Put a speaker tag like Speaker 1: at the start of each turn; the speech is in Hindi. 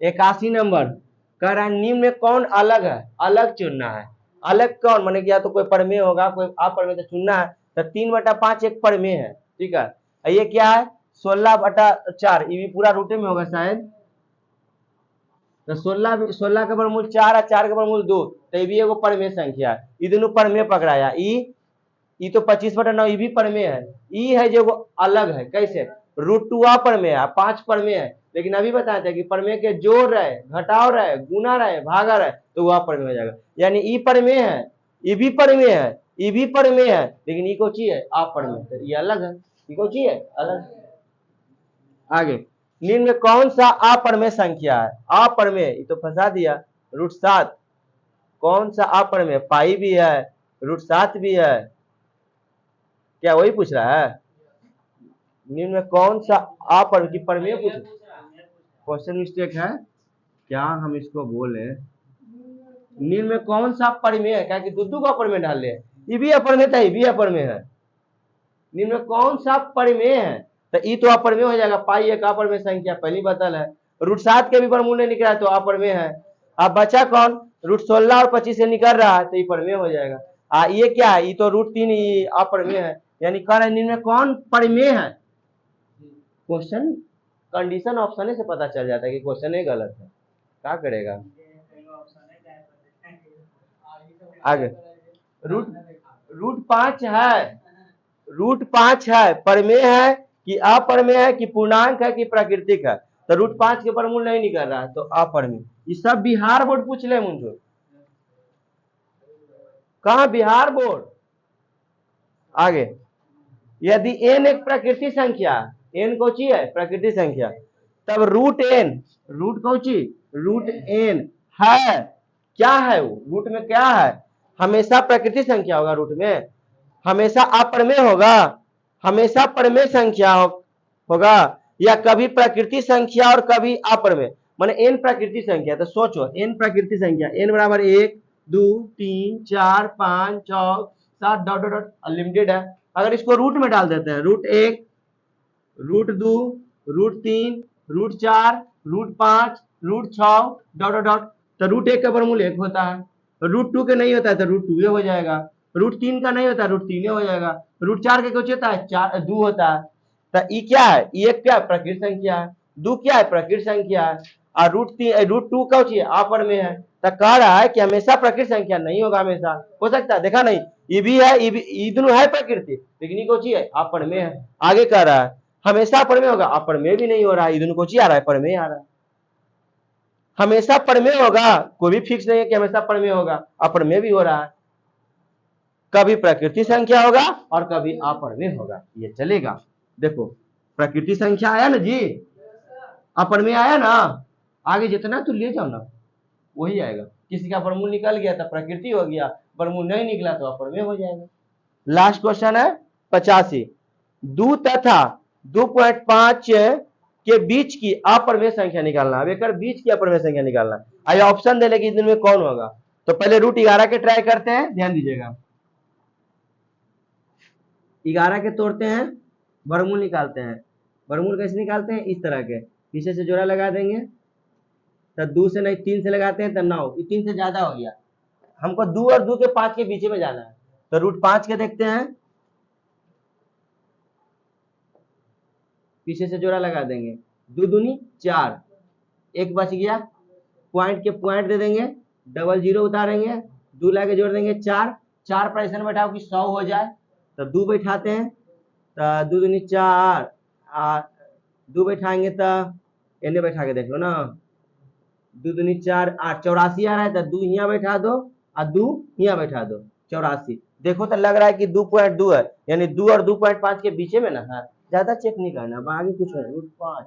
Speaker 1: 81 नंबर कह रहा है निम्न में कौन अलग है, अलग चुनना है। अलग कौन माने या तो कोई परमेय होगा, कोई अप्रमेय, तो चुनना है। तो 3/5 एक परमेय है, ठीक है। ये क्या है 16/4, ये भी पूरा रूटे में होगा शायद। तो 16 का वर्गमूल 4 है, 4 का वर्गमूल 2, तो ये भी एगो परमेय संख्या है। ये दोनों परमेय पकड़ाया। ई तो 25/9 ये भी परमेय है। ई है जो अलग है, कैसे √2 अपरमेय है, 5 परमेय है। लेकिन अभी बताया था कि परमेय के जोड़ रहे, घटाव रहे, गुना रहे, भागा रहे, तो वह परमेय हो जाएगा। यानी ई परमेय है, ई भी परमेय है, ई भी परमेय है, लेकिन ई को चाहिए अपरमेय, तो ये अलग है, ई को चाहिए अलग। आगे निम्न में कौन सा अपरमेय संख्या है, अपरमेय, ये तो फंसा दिया। √7 कौन सा अपरमेय, पाई भी है, √7 भी है, क्या वही पूछ रहा है। निम्न में कौन सा अपरमेय की परमेय पूछ, क्वेश्चन मिस्टेक है क्या, हम इसको बोले निम्न में कौन सा परमेय है, क्या कि दूध का परमेय डाल ले, ये भी अपरमेय था, ये भी अपरमेय है। निम्न में कौन सा परमेय है, तो ई तो अपरमेय हो जाएगा, पाई एक अपरमेय संख्या पहली बतल है। √7 के भी वर्गमूल नहीं निकला तो अपरमेय है। अब बचा कौन, √16 और 25 से निकल रहा है, तो ये परमेय हो जाएगा। ये क्या है, ये तो √3 अपरमेय है। यानी कह रहे निम्न में कौन परमेय है। क्वेश्चन कंडीशन ऑप्शन से पता चल जाता है कि क्वेश्चन ही गलत है, क्या करेगा। आगे √5 है, √5 है, परमेय है कि अपरमेय है कि पूर्णांक है कि प्राकृतिक है, तो √5 के वर्गमूल नहीं निकल रहा है, तो अपरमेय। ये सब बिहार बोर्ड पूछ ले मुझे, कहा बिहार बोर्ड। आगे यदि n एक प्रकृति संख्या, n कौची है प्रकृति संख्या, तब √n, रूट कौची √n है, क्या है वो रूट में क्या है, हमेशा प्रकृति संख्या होगा, रूट में हमेशा अपरमेय होगा, हमेशा परमेय संख्या होगा, या कभी प्रकृति संख्या और कभी अपरमेय। माने n प्रकृति संख्या, तो सोचो n प्रकृति संख्या, n बराबर 1 2 3 4 5 6 7 डॉट डॉट डॉट अनलिमिटेड है। अगर इसको रूट में डाल देते हैं, √1 √2 √3 √4 √5 √6 डॉट डॉट डॉट, तो √1 का वर्गमूल 1 होता है, √2 के नहीं होता है तो √2 हो जाएगा, √3 का नहीं होता है √3 हो जाएगा, √4 के कुछ होता है 2 होता है। तो ये क्या है, ये क्या प्रकृत संख्या है, 2 क्या है प्रकृत संख्या है, और √2 का अपरमेय है। तो कह रहा है कि हमेशा प्रकृत संख्या नहीं होगा, हमेशा हो सकता है, देखा नहीं ये भी है, ये दोनों है प्रकृति, लेकिन ये कौची है अपरमेय है। आगे कह रहा है हमेशा परमेय होगा, अपरमेय भी नहीं हो रहा है, ये दोनों कौची आ रहा है परमेय आ रहा है। हमेशा परमेय होगा, कोई भी फिक्स नहीं है कि हमेशा परमेय होगा, अपरमेय भी हो रहा है, कभी प्रकृति संख्या होगा और कभी अपरमेय होगा, ये चलेगा। देखो प्रकृति संख्या आया ना जी, अपरमेय आया ना, आगे जितना तो ले जाओ ना वही आएगा। किसी का वर्गमूल निकल गया तो प्रकृति हो गया, वर्गमूल नहीं निकला तो अपरमेय हो जाएगा। लास्ट क्वेश्चन है 85, 2 तथा 2.5 के बीच की अपरमेय संख्या निकालना। अब एक बीच की अपरमेय संख्या निकालना, आइए ऑप्शन दे लेगी इस दिन में कौन होगा। तो पहले √11 के ट्राई करते हैं, ध्यान दीजिएगा, 11 के तोड़ते हैं, वर्गमूल निकालते हैं। वर्गमूल कैसे निकालते हैं, इस तरह के, पीछे से जोड़ा लगा देंगे, तो 2 से नहीं 3 से लगाते हैं तो 9, ये 3 से ज्यादा हो गया, हमको 2 और 2 के 5 के बीच में जाना है, तो √5 के देखते हैं, पीछे से जोड़ा लगा देंगे, 2 दूनी 4, एक बच गया, पॉइंट के पॉइंट दे देंगे, डबल जीरो उतारेंगे, 2 लाके जोड़ देंगे 4, 4 पर ऐसा बैठाओ कि 100 हो जाए, तो 2 बैठाते हैं, तो 2 दूनी 4, 2 बैठाएंगे तो इन्हें बैठा के देख लो ना, 2 दूनी 4 8, 84 आ रहा है, तो 2 यहाँ बैठा दो और 2 यहाँ बैठा दो, 84। देखो तो लग रहा है कि 2.2 है, यानी 2 और 2.5 के बीच में ना है, ज्यादा चेक नहीं करना, आगे कुछ है √5